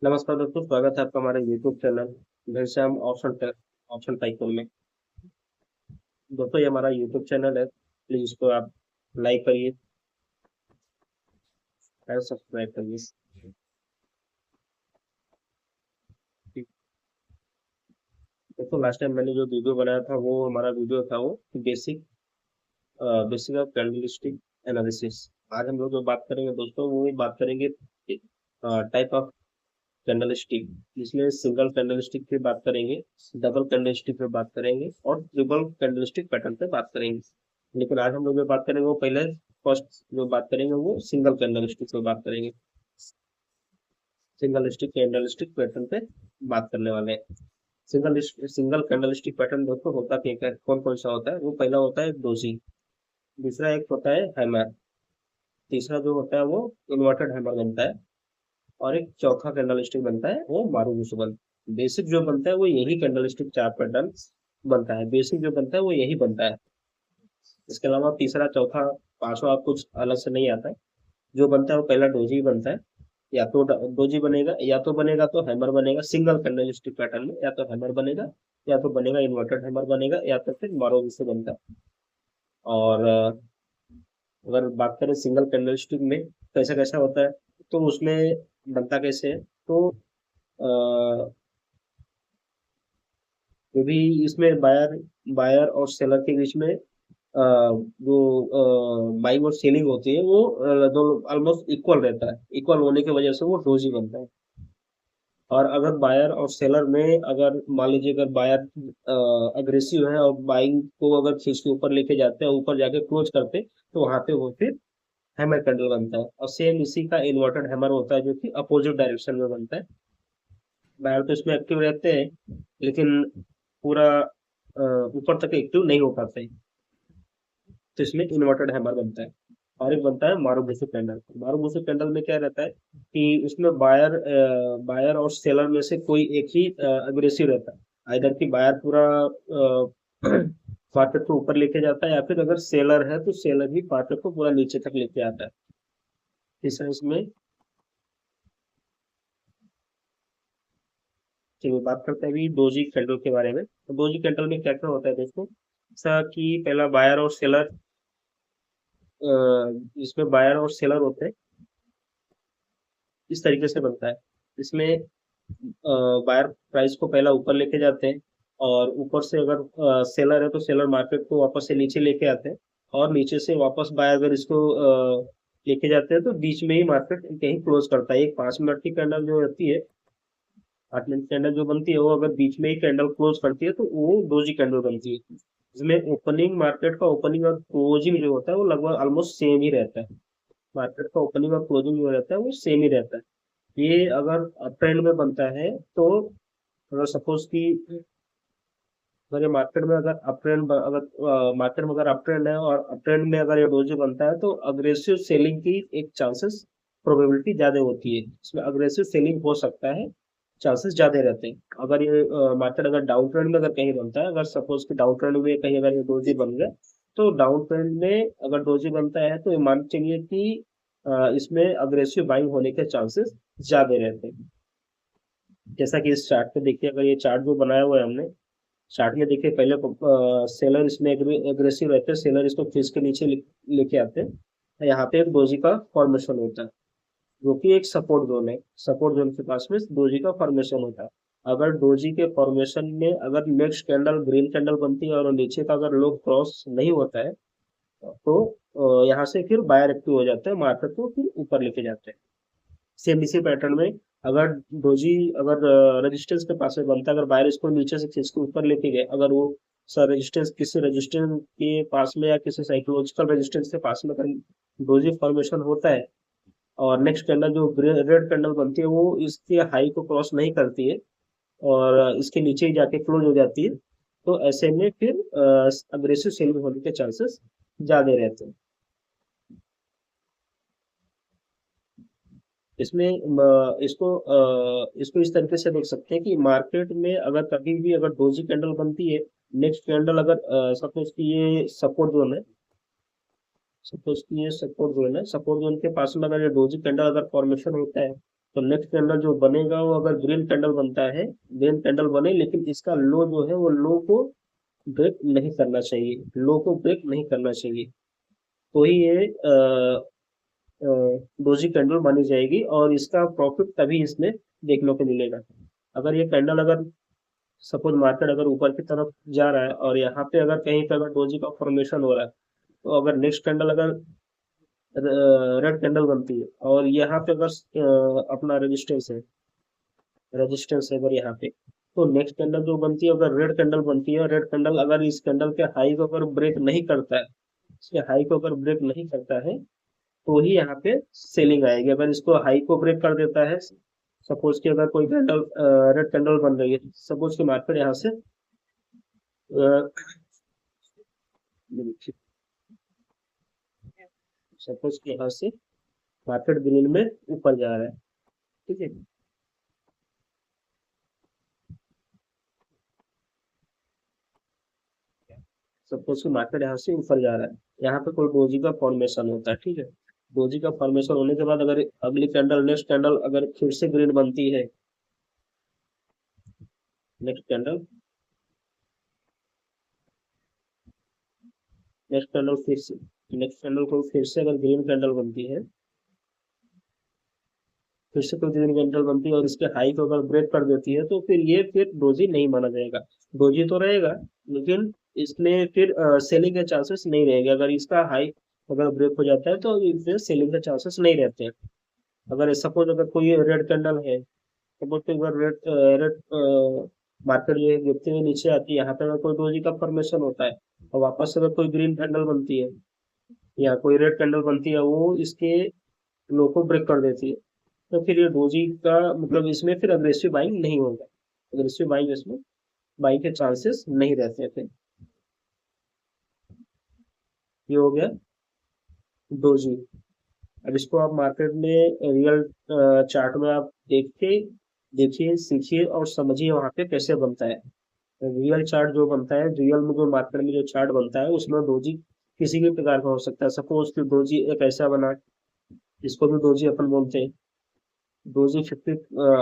नमस्कार दोस्तों, स्वागत है आपका हमारे YouTube channel Ghanshyam option tycoon में। दोस्तों, ये हमारा यूट्यूब चैनल है। प्लीज इसको आप लाइक करिए और सब्सक्राइब करिए। ठीक। दोस्तों, लास्ट टाइम मैंने जो वीडियो बनाया था वो हमारा वीडियो था वो basic basic of candlestick analysis. आज हम लोग जो बात करेंगे दोस्तों वो बात करेंगे टाइप ऑफ कैंडलस्टिक, जिसमें सिंगल कैंडलस्टिक पे बात करेंगे, डबल कैंडलस्टिक पे बात करेंगे और ट्रिपल कैंडलस्टिक पैटर्न पे बात करेंगे। लेकिन आज हम लोग जो बात करेंगे वो पहले फर्स्ट जो बात करेंगे वो सिंगल कैंडलस्टिक पे बात करेंगे। सिंगल स्टिक कैंडलस्टिक पैटर्न पे बात करने वाले हैं। सिंगल कैंडलस्टिक पैटर्न दोस्तों होता क्या क्या कौन कौन सा होता है? वो पहला होता है डोजी, दूसरा एक होता है हैमर, तीसरा जो होता है वो इन्वर्टेड हैमर बनता है, और एक चौथा कैंडलस्टिक बनता है वो मारूमुसुबन। बेसिक जो बनता है वो यही कैंडलस्टिक चार पैटर्न बनता है, बेसिक जो बनता है वो यही बनता है। इसके अलावा तीसरा चौथा पांचवा कुछ अलग से नहीं आता है। जो बनता है वो पहला डोजी बनता है। या तो डोजी बनेगा, या तो बनेगा तो हैमर बनेगा सिंगल कैंडलस्टिक पैटर्न में, या तो हैमर बनेगा, या तो बनेगा इन्वर्टेड हैमर बनेगा, या तो फिर मारूमुसु बनता है। और अगर बात करें सिंगल कैंडलस्टिक में कैसा कैसा होता है, तो उसमें बनता कैसे है, तो जो भी इसमें बायर बायर और सेलर के बीच में जो बाइंग और सेलिंग होती है वो दो ऑलमोस्ट इक्वल रहता है। इक्वल होने की वजह से वो डोजी बनता है। और अगर बायर और सेलर में अगर मान लीजिए अगर बायर अग्रेसिव है और बाइंग को अगर खींच के ऊपर लेके जाते हैं, ऊपर जाके क्लोज करते, तो वहां पे वो फिर हैमर कैंडल बनता है। और सेम इसी का इन्वर्टेड हैमर होता है जो कि अपोजिट डायरेक्शन में बनता है। बायर तो इसमें एक्टिव रहते हैं, लेकिन पूरा ऊपर तक एक्टिव नहीं हो पाते, तो इसमें इन्वर्टेड हैमर बनता है। और एक बनता है मारूबुसु कैंडल। मारूबुसु कैंडल में क्या रहता है कि उसमें बायर और सेलर में से कोई एक ही अग्रेसिव रहता है। आइदर कि बायर पूरा मार्केट को ऊपर लेके जाता है, या फिर अगर सेलर है तो सेलर ही मार्केट को पूरा नीचे तक लेके आता है। तीसरा इसमें, चलिए बात करते हैं अभी डोजी कैंडल के बारे में। तो डोजी कैंडल में क्या क्या होता है दोस्तों, जैसा कि पहला बायर और सेलर, इसमें बायर और सेलर होते हैं, इस तरीके से बनता है। इसमें बायर प्राइस को पहला ऊपर लेके जाते हैं, और ऊपर से अगर सेलर है तो सेलर मार्केट को वापस से नीचे लेके आते हैं, और नीचे से वापस बायर अगर इसको लेके जाते हैं तो बीच में ही मार्केट कहीं क्लोज करता है। एक 5 मिनट की कैंडल जो रहती है, 8 मिनट कैंडल जो बनती है, वो अगर बीच में ही कैंडल क्लोज करती है तो वो डोजी कैंडल बनती है। इसमें ओपनिंग मार्केट का ओपनिंग और क्लोजिंग जो होता है वो लगभग ऑलमोस्ट सेम ही रहता है। मार्केट का ओपनिंग और क्लोजिंग जो रहता है वो सेम ही रहता है। ये अगर अप ट्रेंड में बनता है तो, अगर सपोज कि अगर ये मार्केट में अगर अप ट्रेंड अगर मार्केट में अगर अप ट्रेंड है और अप ट्रेंड में अगर ये डोजी बनता है, तो अग्रेसिव सेलिंग की एक चांसेस प्रोबेबिलिटी ज्यादा होती है। इसमें अग्रेसिव सेलिंग हो सकता है, चांसेस ज्यादा रहते हैं। अगर ये मार्केट अगर डाउन ट्रेंड में अगर कहीं बनता है, अगर सपोज कि डाउन ट्रेंड में कहीं अगर ये डोजी बन गया, तो डाउन ट्रेंड में अगर डोजी बनता है तो ये मान के चलिए कि इसमें अग्रेसिव बाइंग होने के चांसेस ज्यादा रहते हैं। जैसा कि इस चार्ट पे देखिए, अगर ये चार्ट जो बनाया हुआ है हमने, चार्ट में देखिए पहले सेलर इसमें एग्रेसिव रहते हैं, सेलर इसको खींच के नीचे लेके आते हैं। यहाँ पे एक डोजी का फॉर्मेशन होता है, जो कि एक सपोर्ट जोन है। सपोर्ट जोन के पास में डोजी का फॉर्मेशन होता है। अगर डोजी के फॉर्मेशन में अगर नेक्स्ट कैंडल ग्रीन कैंडल बनती है और नीचे का अगर लो क्रॉस नहीं होता है, तो यहाँ से फिर बायर एक्टिव हो जाते हैं, मार्केट को फिर ऊपर लेके जाते हैं। सेम इसी पैटर्न में अगर डोजी अगर रेजिस्टेंस के पास में बनता है, अगर बायर इसको नीचे से खींच के ऊपर लेके गए, अगर वो सर रेजिस्टेंस किसी रेजिस्टेंस के पास में या किसी साइकोलॉजिकल रेजिस्टेंस के पास में अगर डोजी फॉर्मेशन होता है, और नेक्स्ट कैंडल जो रेड कैंडल बनती है वो इसके हाई को क्रॉस नहीं करती है और इसके नीचे ही जाके क्लोज हो जाती है, तो ऐसे में फिर अग्रेसिव सेलिंग होने के चांसेस ज्यादा रहते हैं। इसमें इसको इस तरीके से देख सकते हैं कि मार्केट में अगर कभी भी अगर डोजी कैंडल बनती है, नेक्स्ट कैंडल अगर सपोज कि ये सपोर्ट जोन है, सपोज कि ये सपोर्ट जोन है, सपोर्ट जोन के पास में अगर ये डोजी कैंडल अगर फॉर्मेशन होता है, तो नेक्स्ट कैंडल जो बनेगा वो अगर ग्रीन कैंडल बनता है, ग्रीन कैंडल बने लेकिन इसका लो जो है वो लो को ब्रेक नहीं करना चाहिए, लो को ब्रेक नहीं करना चाहिए, तो ही ये डोजी कैंडल मानी जाएगी और इसका प्रॉफिट तभी इसमें देखने को मिलेगा। अगर ये कैंडल अगर सपोज मार्केट अगर ऊपर की तरफ जा रहा है और यहाँ पे अगर कहीं पे अगर डोजी का फॉर्मेशन हो रहा है, तो अगर नेक्स्ट कैंडल अगर रेड कैंडल बनती है और यहाँ पे अगर अपना रेजिस्टेंस है अगर यहाँ पे, तो नेक्स्ट कैंडल जो बनती है अगर रेड कैंडल बनती है, रेड कैंडल अगर इस कैंडल के हाई को अगर ब्रेक नहीं करता है, इसके हाई को अगर ब्रेक नहीं करता है, तो ही यहाँ पे सेलिंग आएगी। अगर इसको हाई को ब्रेक कर देता है, सपोज कि अगर कोई कैंडल रेड कैंडल बन रही है, सपोज कि मार्केट यहाँ से सपोज कि यहाँ से मार्केट ग्रीन में ऊपर जा रहा है, ठीक है। सपोज कि मार्केट यहाँ से ऊपर जा रहा है, यहाँ पे कोई डोजी का फॉर्मेशन होता है, ठीक है। डोजी का फॉर्मेशन होने के बाद अगर अगली कैंडल नेक्स्ट कैंडल अगर फिर से ग्रीन बनती है, नेक्स्ट कैंडल नेक्स्ट कैंडल फिर से नेक्स्ट कैंडल को फिर से अगर ग्रीन कैंडल बनती है, फिर से कोई ग्रीन कैंडल बनती है और इसके हाई को अगर ब्रेक कर देती है, तो फिर ये फिर डोजी नहीं माना जाएगा। डोजी तो रहेगा लेकिन इसमें फिर सेलिंग के चांसेस नहीं रहेंगे। अगर इसका हाई अगर ब्रेक हो जाता है तो इसमें सेलिंग के चांसेस नहीं रहते हैं। अगर सपोज अगर कोई रेड कैंडल है, सपोज कोई अगर रेड रेड मार्केट जो है गिरते हुए नीचे आती है, यहाँ पे अगर कोई डोजी का फॉर्मेशन होता है और वापस से अगर कोई ग्रीन कैंडल बनती है या कोई रेड कैंडल बनती है, वो इसके लो को ब्रेक कर देती है, तो फिर ये डोजी का मतलब इसमें फिर अग्रेसिव बाइंग नहीं होगा, अग्रेसिव बाइंग इसमें बाइंग के चांसेस नहीं रहते थे। ये हो गया डोजी। अब इसको आप मार्केट में रियल चार्ट में आप देखिए सीखिए और समझिए वहां पे कैसे बनता है। रियल चार्ट जो बनता है, रियल में जो मार्केट में जो चार्ट बनता है उसमें डोजी किसी भी प्रकार का हो सकता है। सपोज कि डोजी एक ऐसा बना, इसको भी डोजी अपन बोलते हैं। डोजी 50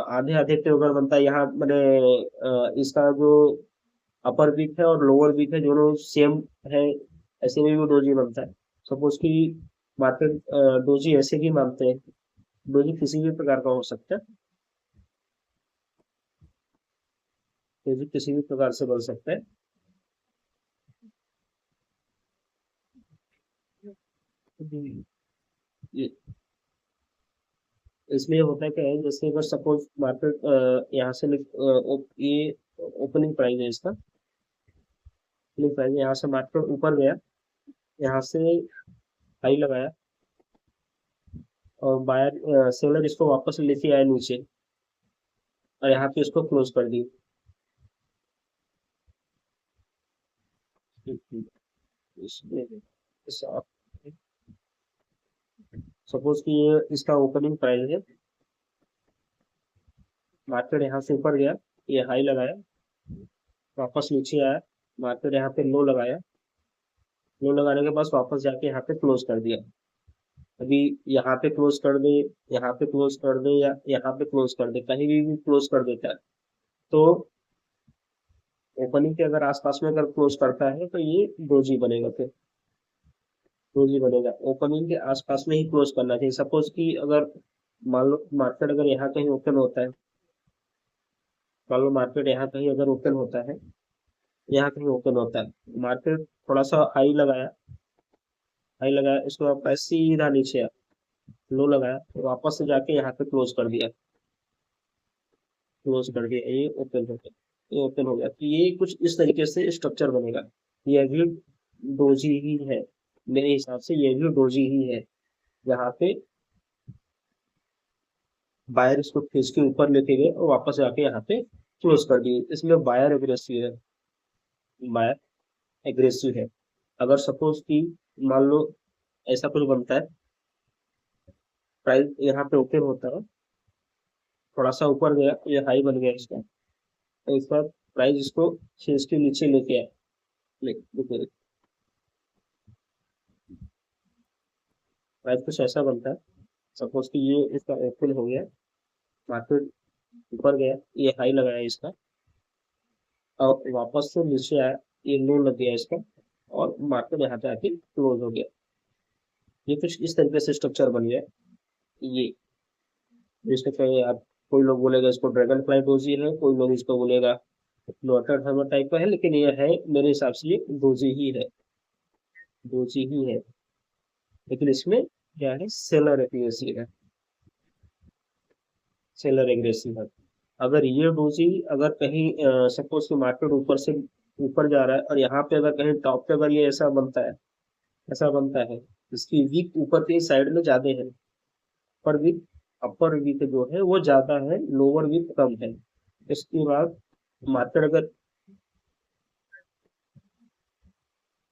आधे आधे पे अगर बनता है यहाँ मैंने इसका जो अपर वीक है और लोअर वीक है दोनों सेम है, ऐसे में भी डोजी बनता है। सपोज कि मार्केट डोजी ऐसे भी मानते हैं, डोजी किसी भी प्रकार का हो सकता है, डोजी किसी भी प्रकार से बन सकता है। ये- इसमें ये होता है क्या है, जैसे अगर सपोज मार्केट यहाँ से ये ओपनिंग प्राइस है इसका, ओपनिंग प्राइस यहाँ से मार्केट ऊपर गया, यहाँ से हाई लगाया और बायर सेलर इसको वापस लेके आया नीचे और यहाँ पे इसको क्लोज कर दी। इसमें सपोज कि ये इसका ओपनिंग प्राइस है, मार्केट यहाँ से ऊपर गया, ये हाई लगाया, वापस नीचे आया, मार्केट यहाँ पे लो लगाया, लो लगाने के बाद वापस जाके यहाँ पे क्लोज कर दिया। अभी यहाँ पे क्लोज कर दे, यहाँ पे क्लोज कर दे या यहाँ पे क्लोज कर दे, कहीं भी क्लोज कर देता है, तो ओपनिंग के अगर आसपास में अगर क्लोज करता है तो ये डोजी बनेगा, फिर डोजी बनेगा। ओपनिंग के आसपास में ही क्लोज करना चाहिए। सपोज कि अगर मान लो मार्केट अगर यहाँ कहीं ओपन होता है, मान लो मार्केट यहाँ कहीं अगर ओपन होता है, यहाँ कहीं ओपन होता है, मार्केट थोड़ा सा हाई लगाया, इसको आप सीधा नीचे लो लगाया, तो वापस से जाके यहाँ पे क्लोज कर दिया, क्लोज कर दिया, ये ओपन हो गया, ये ओपन हो गया। तो ये कुछ इस तरीके से स्ट्रक्चर बनेगा। ये भी डोजी ही है, मेरे हिसाब से ये भी डोजी ही है, यहाँ पे बायर इसको खींच के ऊपर लेके गए और वापस जाके यहाँ पे क्लोज कर दिए। इसमें बायर एग्रेसिव है। अगर सपोज कि मान लो ऐसा कुछ बनता है, प्राइस यहाँ पे ओपन होता है, थोड़ा सा ऊपर गया, ये हाई बन गया इसका, तो इस बार प्राइस इसको खींच के नीचे लेके आया, प्राइस कुछ ऐसा बनता है। सपोज कि ये इसका ओपन हो गया, मार्केट ऊपर गया, ये हाई लगाया इसका, और वापस से नीचे आया, ये लो लग गया इसका, और मार्केट यहाँ पे आके क्लोज हो गया। ये कुछ इस तरीके से स्ट्रक्चर बन गया ये। जिसके कहीं आप, कोई लोग बोलेगा इसको ड्रैगन फ्लाई डोजी है, कोई लोग इसको बोलेगा लोटस थर्मर टाइप का है, लेकिन ये है मेरे हिसाब से ये डोजी ही है, डोजी ही है। लेकिन इसमें क्या है, सेलर एग्रेसिव है, सेलर एग्रेसिव है। अगर ये डोजी, अगर कहीं सपोज कि मार्केट ऊपर से ऊपर जा रहा है, और यहाँ पे अगर कहीं टॉप पे अगर ये ऐसा बनता है, ऐसा बनता है, इसकी वीक ऊपर की साइड में ज्यादा है, पर वीक, अपर वीक जो है वो ज्यादा है, लोअर वीक कम है। इसके बाद मार्केट अगर,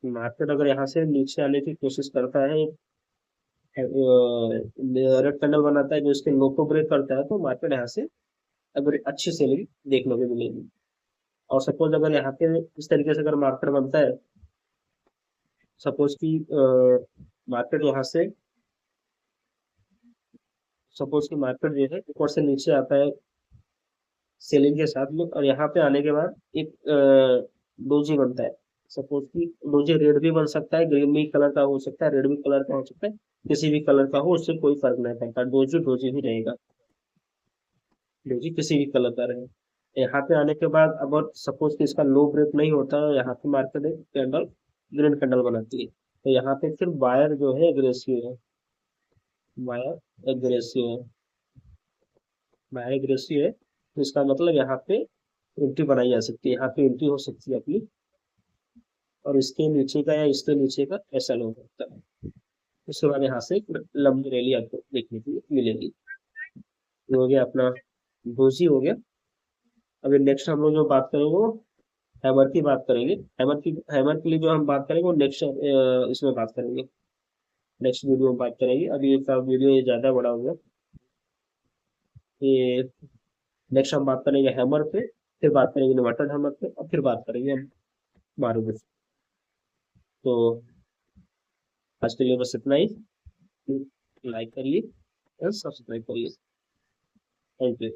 मार्केट अगर यहाँ से नीचे आने की कोशिश करता है, रेड कैंडल बनाता है जो इसके लो को ब्रेक करता है, तो मार्केट यहाँ से अगर अच्छी सेलिंग देखने को मिलेगी। और सपोज अगर यहाँ पे इस तरीके से अगर मार्केट बनता है, सपोज कि मार्केट यहाँ से, सपोज कि मार्केट जो है ऊपर से नीचे आता है सेलिंग के साथ में, और यहाँ पे आने के बाद एक डोजी बनता है। सपोज कि डोजी रेड भी बन सकता है, ग्रीन भी कलर का हो सकता है, रेड भी कलर का हो सकता है, किसी भी कलर का हो, उससे कोई फर्क नहीं पड़ता, डोजी डोजी ही रहेगा, डोजी किसी भी कलर का रहे। यहाँ पे आने के बाद अगर सपोज कि इसका लो ब्रेक नहीं होता है, यहाँ पे मार्केट एक कैंडल, ग्रीन कैंडल बनाती है, तो यहाँ पे फिर बायर जो है एग्रेसिव है, बायर एग्रेसिव है, बायर एग्रेसिव है, तो इसका मतलब यहाँ पे एंट्री बनाई जा सकती है, यहाँ पे एंट्री हो सकती है अपनी, और इसके नीचे का या इसके नीचे का ऐसा लो सकता है। उसके बाद यहाँ से एक लंबी रैली आपको देखने को मिलेगी। ये हो गया अपना डोजी हो गया। अभी नेक्स्ट हम लोग जो बात करेंगे वो हैमर की बात करेंगे। हैमर के लिए जो हम बात करेंगे वो नेक्स्ट इसमें बात करेंगे, नेक्स्ट वीडियो में बात करेंगे। अभी एक वीडियो ये ज्यादा बड़ा हो गया, ये नेक्स्ट हम बात करेंगे हैमर पे, फिर बात करेंगे इन्वर्टर हैमर पे, और फिर बात करेंगे हम मारूति। तो आज के लिए बस इतना ही। लाइक करिए, सब्सक्राइब करिए। Thank you.